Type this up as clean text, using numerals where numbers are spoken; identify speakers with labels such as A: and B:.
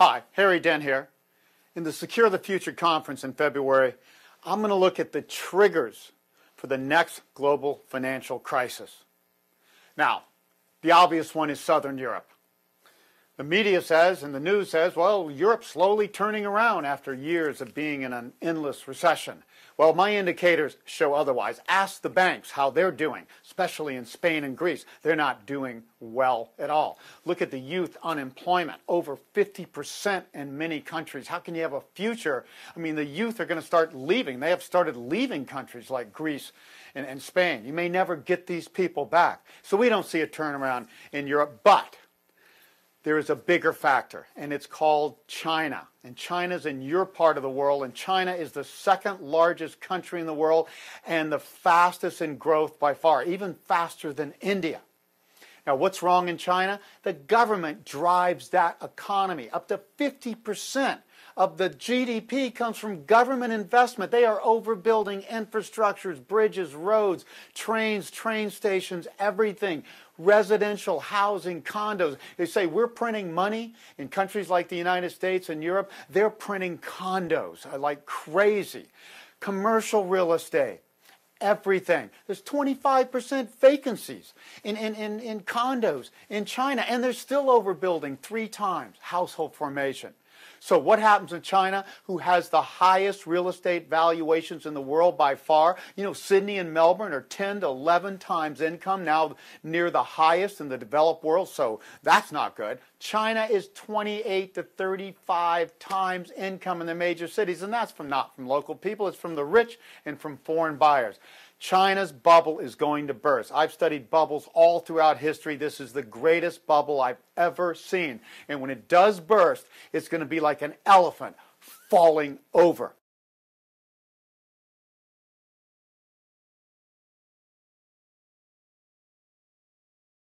A: Hi, Harry Dent here. In the Secure the Future conference in February, I'm going to look at the triggers for the next global financial crisis. Now, the obvious one is Southern Europe. The media says, and the news says, well, Europe's slowly turning around after years of being in an endless recession. Well, my indicators show otherwise. Ask the banks how they're doing, especially in Spain and Greece. They're not doing well at all. Look at the youth unemployment, over 50% in many countries. How can you have a future? I mean, the youth are going to start leaving. They have started leaving countries like Greece and Spain. You may never get these people back. So we don't see a turnaround in Europe, but there is a bigger factor, and it's called China. And China's in your part of the world, and China is the second largest country in the world and the fastest in growth by far, even faster than India. Now, what's wrong in China? The government drives that economy. Up to 50% of the GDP comes from government investment. They are overbuilding infrastructures, bridges, roads, trains, train stations, everything. Residential housing, condos. They say we're printing money in countries like the United States and Europe. They're printing condos like crazy. Commercial real estate. Everything. There's 25% vacancies in condos in China, and they're still overbuilding 3 times household formation. So what happens in China, who has the highest real estate valuations in the world by far? You know, Sydney and Melbourne are 10 to 11 times income, now near the highest in the developed world, so that's not good. China is 28 to 35 times income in the major cities, and that's not from local people, it's from the rich and from foreign buyers. China's bubble is going to burst. I've studied bubbles all throughout history. This is the greatest bubble I've ever seen. And when it does burst, it's going to be like an elephant falling over.